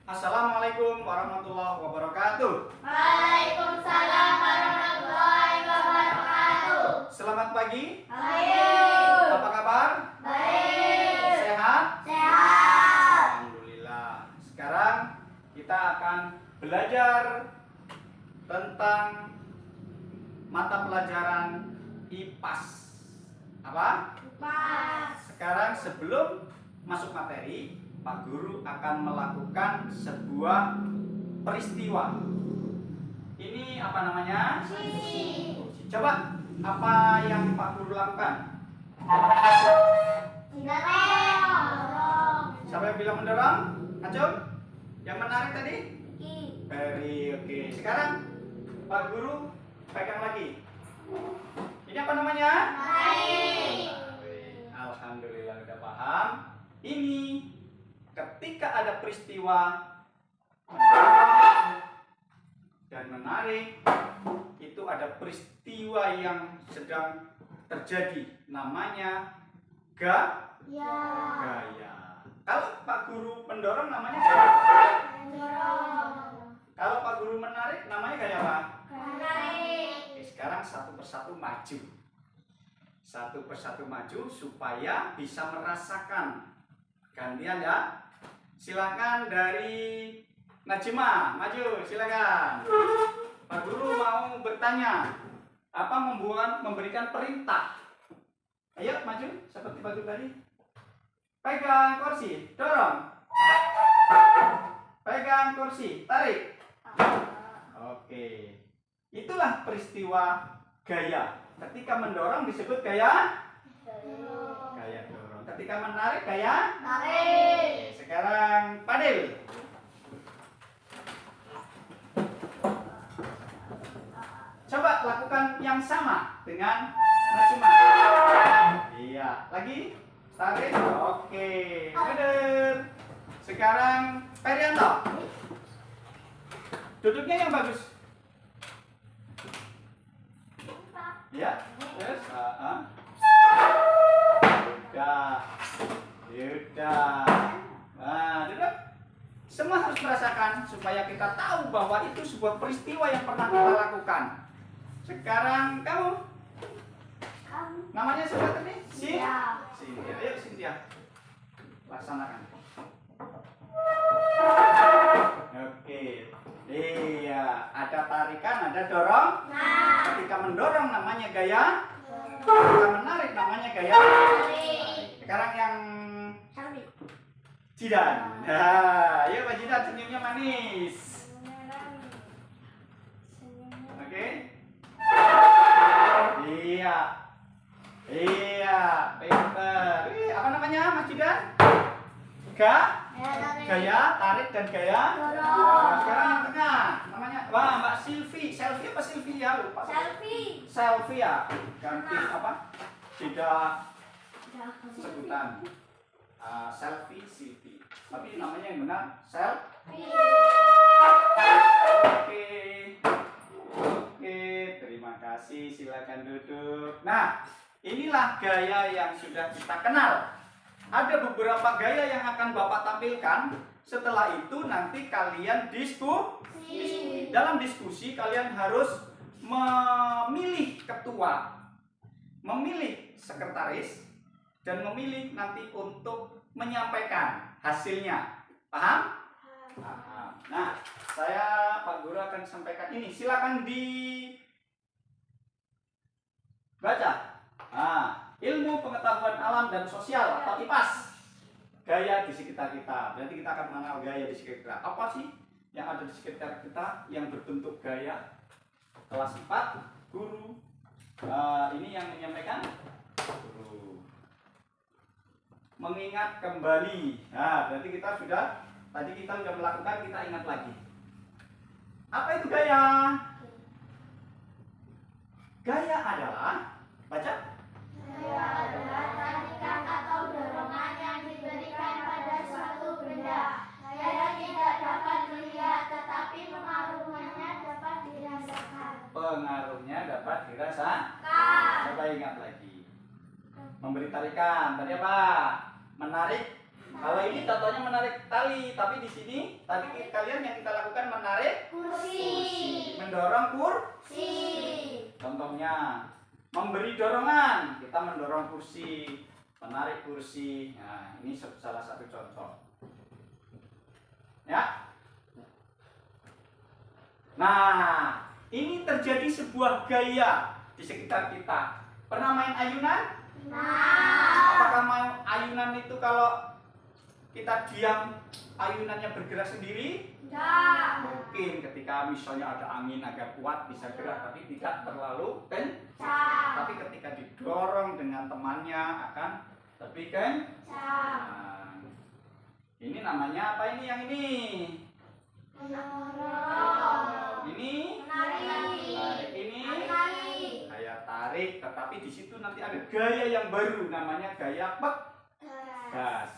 Assalamualaikum warahmatullahi wabarakatuh. Waalaikumsalam warahmatullahi wabarakatuh. Selamat pagi. Baik. Apa kabar? Baik. Sehat? Sehat. Alhamdulillah. Sekarang kita akan belajar tentang mata pelajaran IPAS. Apa? Pas. Sekarang sebelum masuk materi, Pak Guru akan melakukan sebuah peristiwa. Ini apa namanya? Sisi. Coba, apa yang Pak Guru lakukan? Dorong. Siapa yang bilang mendorong? Acung? Yang menarik tadi? Ki. Oke. Sekarang Pak Guru pegang lagi. Ini apa namanya? Naik. Alhamdulillah udah paham. Ini ketika ada peristiwa dan menarik, itu ada peristiwa yang sedang terjadi, namanya Ya. gaya. Kalau Pak Guru mendorong namanya Dorong. kalau Pak Guru menarik namanya gaya apa? Naik. Oke, sekarang satu persatu maju. Satu persatu maju supaya bisa merasakan. Gantian ya. Silakan dari Najma, maju silakan. Pak Guru mau bertanya. Apa memberikan perintah? Ayo maju seperti Pak Guru tadi. Pegang kursi, dorong. Pegang kursi, tarik. Oke. Itulah peristiwa gaya. Ketika mendorong disebut gaya dorong. Ketika menarik gaya. Tarik. Sekarang Padil. Coba lakukan yang sama dengan Najma. Iya, lagi. Tarik. Oke, benar. Sekarang Perianto. Duduknya yang bagus. Ya, terus. Udah. Nah, duduk. Semua harus merasakan supaya kita tahu bahwa itu sebuah peristiwa yang pernah kita lakukan. Sekarang kamu. Namanya siapa tadi? Cynthia. Cynthia. Ayo Cynthia. Laksanakan. Oke. Iya, ada tarikan, ada dorong. Nah. Ketika mendorong namanya gaya. Ketika menarik namanya gaya. Tarik. Sekarang yang Tarik. Jidan. Nah, ayo Pak Jidan senyumnya manis. Oke. Iya. Iya, pinter. Apa namanya Mas Jidan? Gaya, tarik dan gaya. Nah, sekarang yang tengah namanya Mbak Silvi. Selfie apa Silvia? Lupa. Selfie. Selfie ya. Ganti apa? Tidak sebutan. Selfie, Silvi. Tapi namanya yang benar selfie. Oke, terima kasih. Silakan duduk. Nah, inilah gaya yang sudah kita kenal. Ada beberapa gaya yang akan Bapak tampilkan. Setelah itu nanti kalian diskusi. Dalam diskusi kalian harus memilih ketua, memilih sekretaris, dan memilih nanti untuk menyampaikan hasilnya. Paham? Paham. Nah, saya Pak Guru akan sampaikan ini. Silakan dibaca. Nah, ilmu pengetahuan alam dan sosial atau IPAS. Gaya di sekitar kita. Berarti kita akan mengenal gaya di sekitar kita. Apa sih yang ada di sekitar kita yang berbentuk gaya? Kelas 4, guru. Ini yang menyampaikan guru. Mengingat kembali. Nah, berarti kita sudah melakukan, kita ingat lagi. Apa itu gaya? Gaya adalah, baca. Gaya adalah tarikan atau dorongan yang diberikan pada suatu benda. Gaya tidak dapat dilihat, tetapi pengaruhnya dapat dirasakan. Pengaruhnya dapat dirasakan. Coba ingat lagi. Memberi tarikan. Tadi apa? Menarik Kalau ini contohnya menarik tali, tapi di sini tadi kalian yang kita lakukan menarik Kursi. mendorong Kursi. Contohnya memberi dorongan, kita mendorong kursi, menarik kursi. Nah, ini salah satu contoh. Ya. Nah, ini terjadi sebuah gaya di sekitar kita. Pernah main ayunan? Nah. Apakah main ayunan itu kalau kita diam ayunannya bergerak sendiri? Tidak. Mungkin ketika misalnya ada angin agak kuat bisa gerak, tapi tidak terlalu Kencang. tapi ketika didorong dengan temannya akan lebih kencang. Ini namanya apa ini yang ini? Mendorong. Ini Menarik. ini Menarik. gaya tarik, tetapi di situ nanti ada gaya yang baru namanya gaya pegas.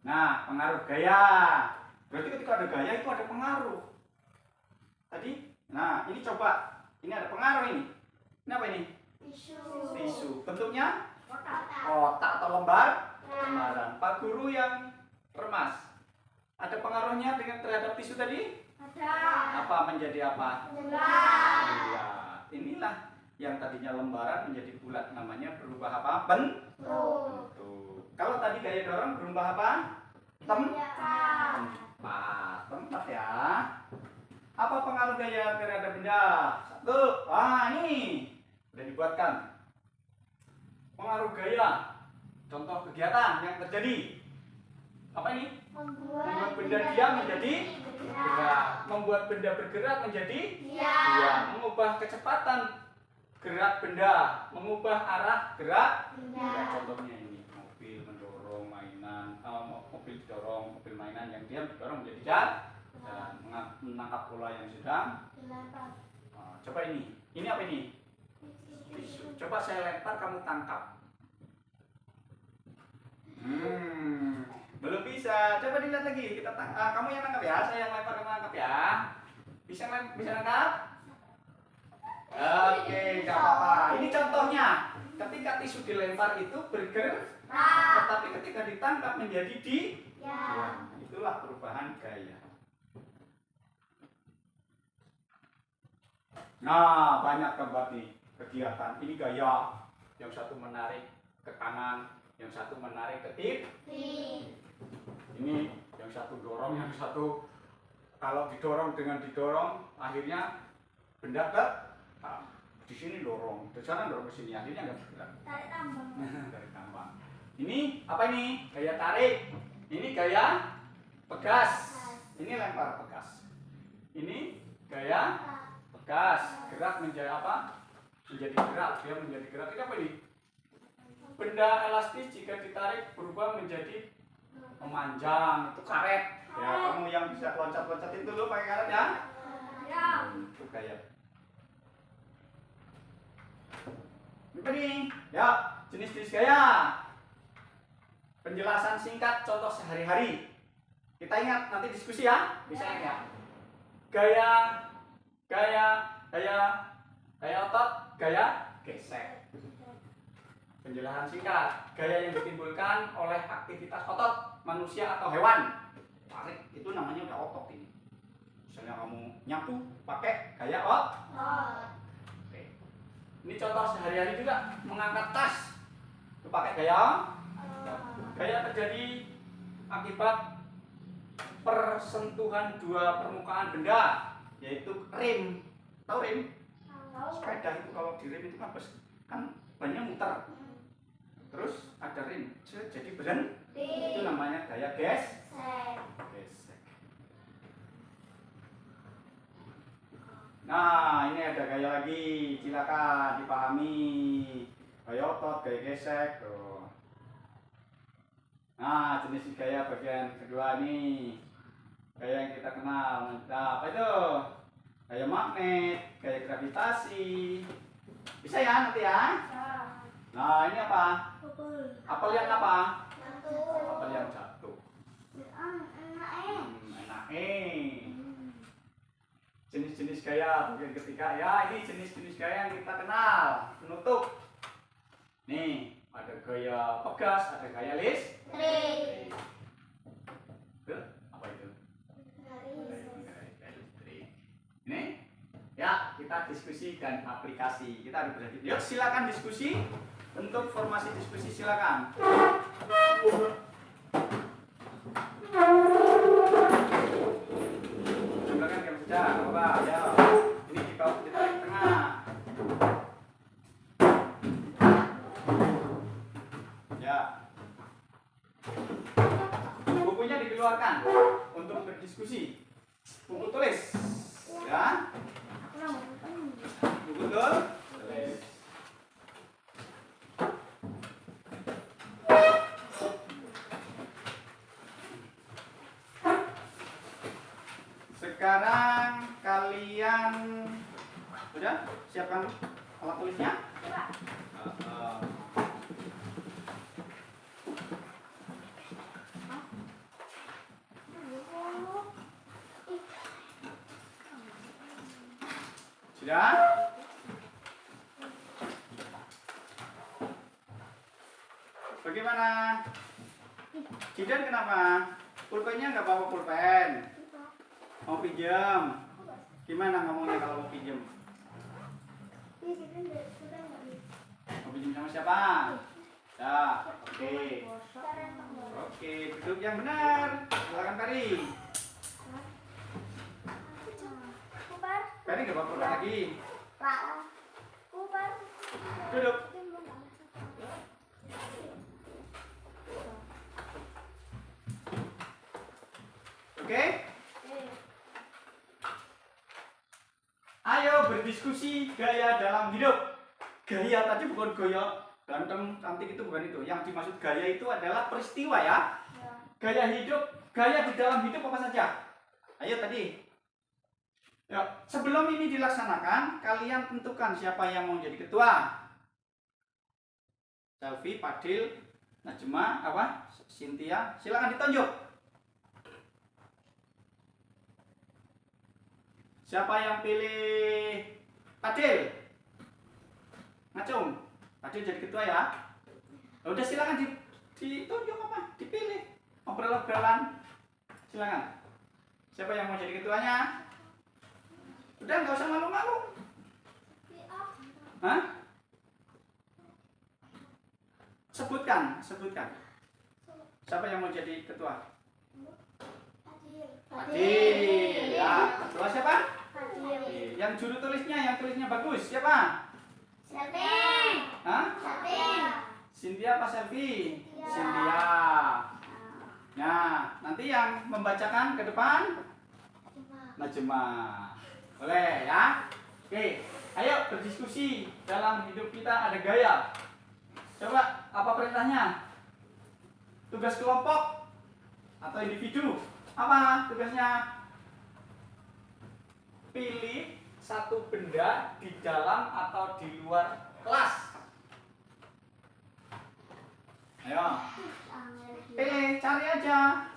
Nah, pengaruh gaya. Berarti ketika ada gaya itu ada pengaruh. Tadi, nah ini coba, ini ada pengaruh ini. Ini apa ini? Tisu. Bentuknya kotak atau lembaran. Pak guru yang remas, ada pengaruhnya dengan terhadap tisu tadi? Ada. Apa menjadi apa? Bulat. Bulat. Inilah yang tadinya lembaran menjadi bulat, namanya berubah apa? Bentuk. Kalau tadi gaya dorong berubah apa? Tempat ya. Apa pengaruh gaya terhadap benda? Satu. Ini sudah dibuatkan. Pengaruh gaya. Contoh kegiatan yang terjadi. Apa ini? Membuat benda diam menjadi gerak. Membuat benda bergerak menjadi diam. Mengubah kecepatan gerak benda. Mengubah arah gerak benda. Contohnya ini. Mobil mendorong mainan. Mobil didorong. Mobil mainan yang diam didorong menjadi jalan. Menangkap bola yang sedang. Coba ini. Ini apa ini? Tisu. Coba saya lempar, kamu tangkap. Belum bisa. Coba dilihat lagi. Kamu yang nangkap ya. Saya yang lempar, kamu nangkap ya. Bisa nangkap? Oke, nggak apa-apa. Ini contohnya. Ketika tisu dilempar itu bergerak, tetapi ketika ditangkap menjadi diam. Itulah perubahan gaya. Nah, banyak gambar nih kegiatan. Ini gaya. Yang satu menarik ke kanan, yang satu menarik ke kiri. Ini yang satu dorong, yang satu kalau didorong dengan didorong, akhirnya benda di sini dorong, di sana dorong ke sini, akhirnya nggak bergerak. Tarik tambang. Tarik tambang. Ini apa ini? Gaya tarik. Ini gaya pegas. Ini lempar pegas. Ini gaya pegas. Gerak menjadi apa? Menjadi gerak. Dia menjadi gerak. Ini apa ini? Benda elastis jika ditarik berubah menjadi memanjang. Itu karet. Ya, kamu yang bisa loncat-loncatin dulu pakai karet ya. Itu gaya. Apa nih? Ya, jenis-jenis gaya. Penjelasan singkat contoh sehari-hari. Kita ingat nanti diskusi ya. Bisa ingat. Gaya otot, gaya gesek. Penjelasan singkat. Gaya yang ditimbulkan oleh aktivitas otot manusia atau hewan. Tarik itu namanya udah otot ini. Misalnya kamu nyapu pakai gaya otot. Ini contoh sehari-hari juga, mengangkat tas itu pakai gaya. Gaya terjadi akibat persentuhan dua permukaan benda, yaitu rim. Tahu rim? Sepeda itu kalau di rim itu kan bannya muter. Terus ada rim, jadi berhenti. Itu namanya gaya gesek. Nah, ini ada gaya lagi, silakan dipahami. Gaya otot, gaya gesek. Tuh. Nah, jenis gaya bagian kedua nih. Gaya yang kita kenal. Nah, apa itu? Gaya magnet, gaya gravitasi. Bisa ya nanti ya? Nah, ini apa? Apel yang apa? Apel yang jatuh. Enak. Jenis-jenis gaya bagian ketiga ya, ini jenis-jenis gaya yang kita kenal. Penutup. Nih, Ada gaya pegas, ada gaya listrik. Apa itu? Gaya listrik. Ini ya, kita diskusi dan aplikasi. Kita ada berarti. Yuk silakan diskusi. Bentuk formasi diskusi silakan. Silakan kamu saja, apa ya? Ini di bawah di tengah. Ya. Bukunya dikeluarkan untuk berdiskusi. Buku tulis. Ya. Buku tulis. Sekarang kalian sudah siapkan alat tulisnya? Sudah? Bagaimana? Jidan kenapa? Pulpennya nggak bawa pulpen? Mau pinjam? Gimana ngomongnya kalau mau pinjam? Mau pinjam sama siapa? Ya, oke. Oke, duduk yang benar. Silakan Peri. Peri nggak bawa pulpen lagi. Duduk. Oke? Ayo berdiskusi gaya dalam hidup. Gaya tadi bukan gaya ganteng, cantik, itu bukan itu. Yang dimaksud gaya itu adalah peristiwa ya. Gaya hidup, gaya di dalam hidup apa saja? Ayo tadi. Ya, sebelum ini dilaksanakan, kalian tentukan siapa yang mau jadi ketua. Selfie, Fadil, Najma, apa? Cynthia, silakan ditunjuk. Siapa yang pilih Fadil? Ngacung. Fadil jadi ketua ya. Udah silakan ditunjuk apa? Dipilih. Obrol-obrolan. Silakan. Siapa yang mau jadi ketuanya? Udah nggak usah malu-malu. Hah? Sebutkan. Siapa yang mau jadi ketua? Fadil. Ya, ketua siapa? Yang juru tulisnya, yang tulisnya bagus, siapa? Selfie. Hah? Selfie. Cynthia apa Selfie? Cynthia. Nah, nanti yang membacakan ke depan Najma. Boleh ya? Oke, ayo berdiskusi. Dalam hidup kita ada gaya. Coba, apa perintahnya? Tugas kelompok atau individu? Apa tugasnya? Pilih satu benda di dalam atau di luar kelas. Ayo. Pilih, cari aja.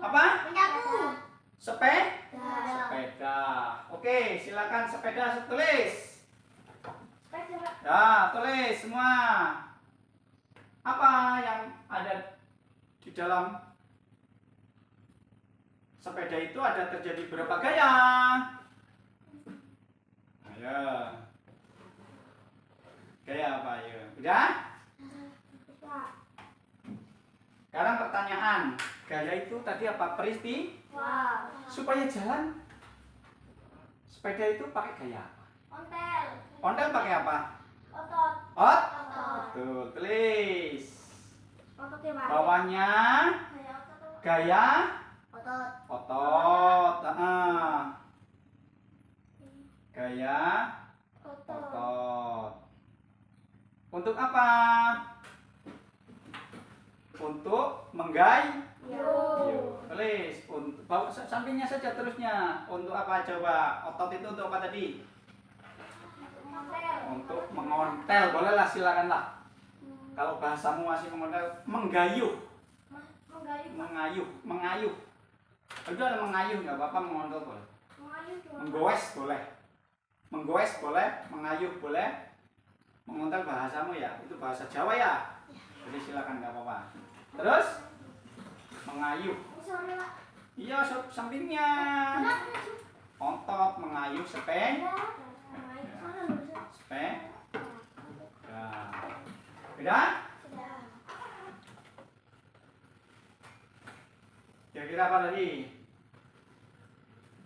Apa? Menyapu. Sepeda. Oke, silakan sepeda tulis. Sepeda. Ya, tulis semua. Apa yang ada di dalam sepeda itu, ada terjadi berapa gaya? Ayo. Gaya apa ayo? Udah? Sekarang pertanyaan. Gaya itu tadi apa? Wow. Supaya jalan sepeda itu pakai gaya apa? Ontel. Ondel pakai apa? Otot. Otot. Betul, tulis. Ototnya mana? Bawahnya Kayak otot. gaya Otot. otot. Gaya Otot. otot. Untuk apa? Untuk menggayu. Tulis. Untuk bawa sampingnya saja terusnya. Untuk apa coba? Otot itu untuk apa tadi? Ontel. Untuk mengontel. Bolehlah, silakanlah. Kalau bahasamu masih mengontel, menggayuh. Mengayuh. Udah ada mengayuh, nggak apa-apa, mengontel boleh. Menggoes boleh. Menggoes boleh, mengayuh boleh. Mengontel bahasamu ya, itu bahasa Jawa ya. Jadi silakan nggak apa-apa. Terus mengayuh. Sorry, Pak. Iya, sampingnya. Otot mengayuh sepe. Sepe. Nah. Beda? Kira-kira apa tadi?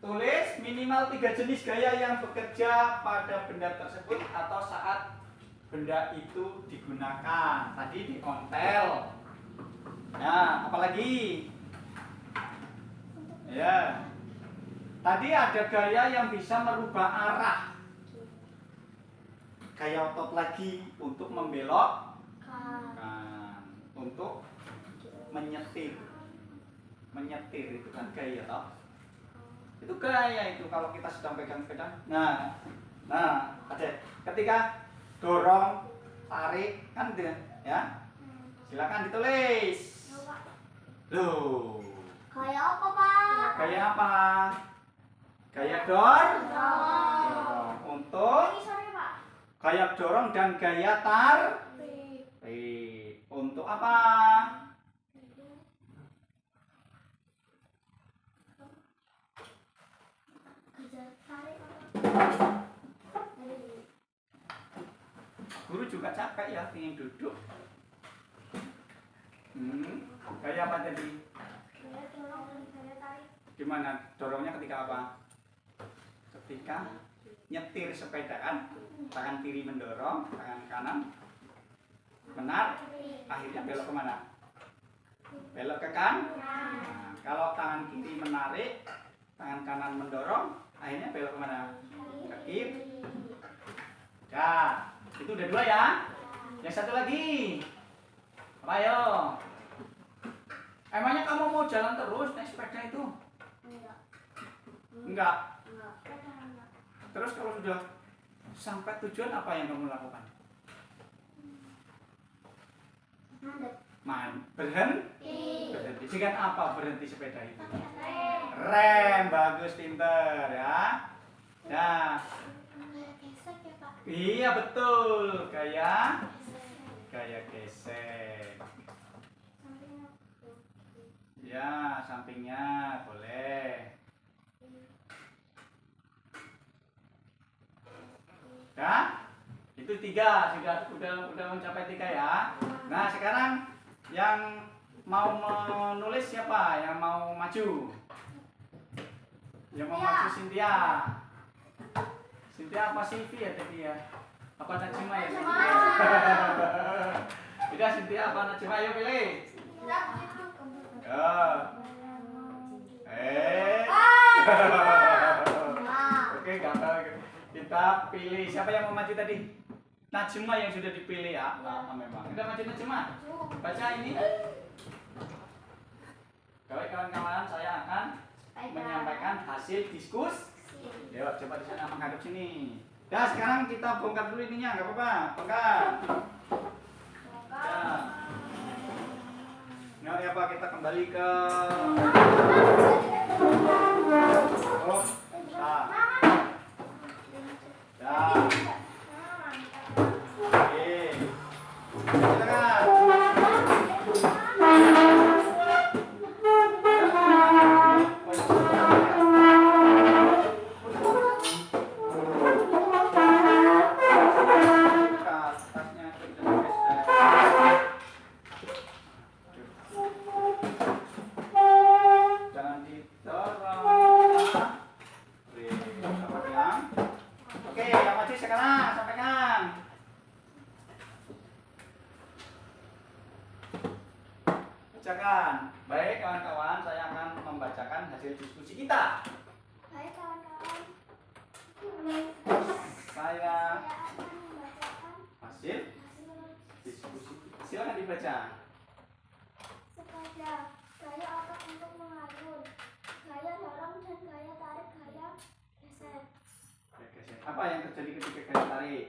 Tulis minimal 3 jenis gaya yang bekerja pada benda tersebut atau saat benda itu digunakan. Tadi dikontel. Nah, apalagi? Ya. Tadi ada gaya yang bisa merubah arah. Gaya otot lagi untuk membelokkan, untuk menyetir. Menyetir itu kan gaya toh. Itu gaya itu kalau kita sedang pegang sepeda. Nah, ada ketika dorong, tarik kan gitu ya. Silakan ditulis. Loh. Gaya apa, Pak? Gaya apa? Gaya dorong. Untuk Sorry, Pak. gaya dorong dan gaya tarik. Untuk apa? Guru juga capek ya, ingin duduk. Gaya apa tadi? Gaya dorong dan gaya tarik. Gimana dorongnya ketika apa? Ketika nyetir sepeda kan, tangan kiri mendorong, tangan kanan menarik, akhirnya belok kemana? Belok ke kan? Nah, kalau tangan kiri menarik, tangan kanan mendorong, akhirnya belok kemana? Ke kiri. Ya, itu udah 2 ya. Yang satu lagi. Apa ayo? Emangnya kamu mau jalan terus naik sepeda itu? Enggak. Terus kalau sudah sampai tujuan apa yang kamu lakukan? Berhenti. Dengan apa berhenti sepeda itu? Rem, bagus, pinter ya. Nah, iya betul, gaya gesek. Ya, sampingnya boleh. Ya, itu 3 sudah mencapai 3 ya. Nah sekarang yang mau menulis siapa? Yang mau maju? Yang mau maju Cynthia. Cynthia apa Sivi ya tadi ya? Apa Najma ya? Udah Cynthia apa Najma? Ayo pilih. Oke, gampang. Kita pilih siapa yang mau maju tadi? Najma yang sudah dipilih ya. Memang. Udah maju Najma. Baca ini. Kawan-kawan, saya akan menyampaikan hasil diskusi. Yuk, coba di sana menghadap sini. Ya, sekarang kita bongkar dulu ininya, nggak apa-apa. Bongkar. Ya. Nah, apa kita kembali ke oh, nah. Ya. Oke. Silakan. Bacakan. Baik kawan-kawan, saya akan membacakan hasil diskusi kita. Baik kawan-kawan. Saya akan membacakan hasil diskusi. Silakan dibaca. Sepeda, gaya otot untuk mengatur, gaya dorong dan gaya tarik, gaya gesek. Apa yang terjadi ketika gaya tarik?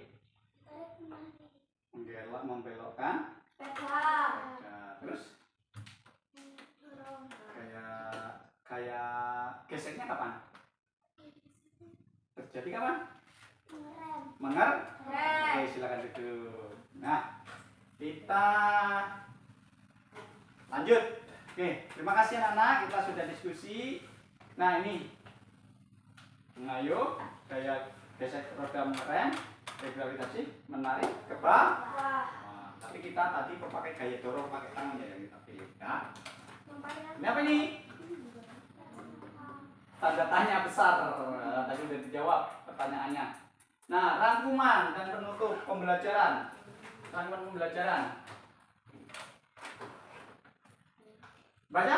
Tarik menarik. Menggelok, membelokkan. Sepeda. Nah, terus Dorong. gaya geseknya kapan? Terjadi kapan? Mengerem. Oke, silakan duduk. Nah, kita lanjut. Oke, terima kasih anak-anak, kita sudah diskusi. Nah, ini mengayuh, gaya gesek roda mengerem, gravitasi, menarik ke bawah. Nah, tapi kita tadi pakai gaya dorong pakai tangan ya yang kita pilih. Ya. Ini apa ini? Tanda tanya besar. Tadi sudah dijawab pertanyaannya. Nah, rangkuman dan penutup pembelajaran. Rangkuman pembelajaran. Baca.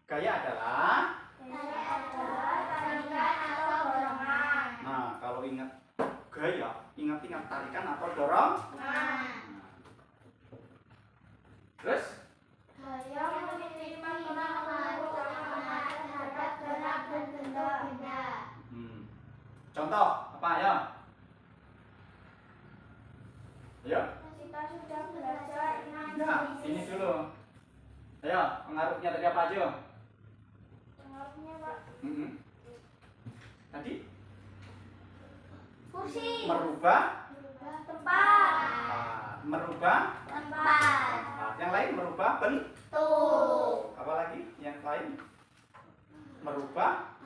Gaya adalah. Tarikan atau dorongan. Nah, kalau ingat gaya, ingat-ingat tarikan atau dorong. Terus? Gaya memiliki pengaruh terhadap gerak dan bentuk benda. Contoh apa ya? Ayo. Kita sudah belajar Nah, ini dulu. Ayo, pengaruhnya tadi apa aja? pengaruhnya, Pak. Tadi Kursi. merubah Tempat. merubah Tempat. yang lain merubah Tuh. apa lagi yang lain merubah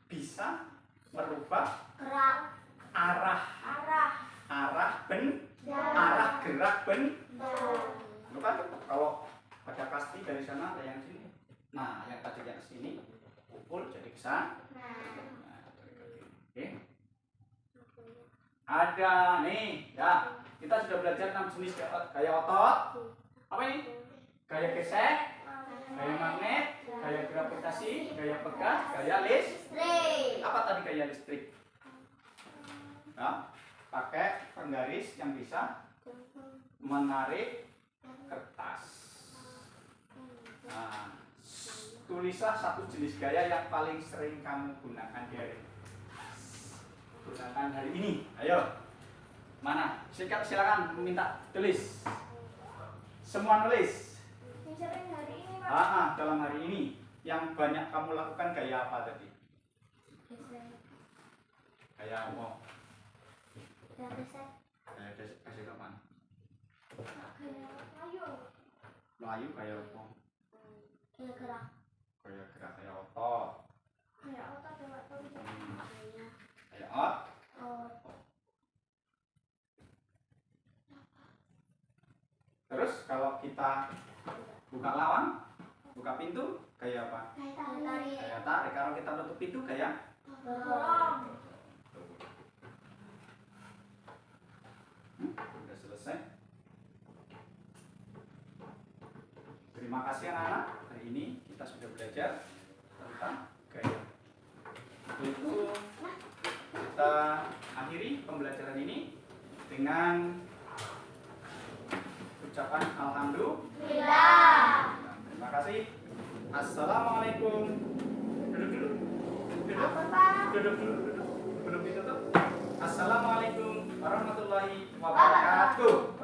bisa merubah Gerak. arah Arah. arah gerak benda. Dan. Bukan kalau pada pasti dari sana ada yang sini. Nah, yang tadi yang sini pukul jadi ke sana. Nah, oke. Ada nih, ya. Kita sudah belajar 6 jenis gaya otot. Apa ini? Gaya gesek, gaya magnet, gaya gravitasi, gaya pegas, gaya listrik. Apa tadi gaya listrik? Ya, pakai penggaris yang bisa menarik kertas. Nah, tulislah satu jenis gaya yang paling sering kamu gunakan hari ini. Ayo. Mana? Silakan minta tulis. Semua nulis. Yang sering hari ini, Pak. Dalam hari ini yang banyak kamu lakukan gaya apa tadi? Gaya apa? Gaya gesek. Gaya gesek kapan? Gaya ayo. Melayu gaya apa? Gaya gerak. Gaya gerak, gaya otot. Gaya otot ya, Pak. Gaya otot. Terus kalau kita buka lawang, buka pintu, gaya apa? Tarik. Gaya tarik. Kalau kita tutup pintu, gaya Dorong. Sudah selesai. Terima kasih anak-anak. Hari ini kita sudah belajar tentang gaya. Itu kita akhiri pembelajaran ini dengan ucapan alhamdulillah. Terima kasih. Assalamualaikum. Duduk dulu. Duduk. Duduk dulu. Belum ditutup. Assalamualaikum warahmatullahi wabarakatuh.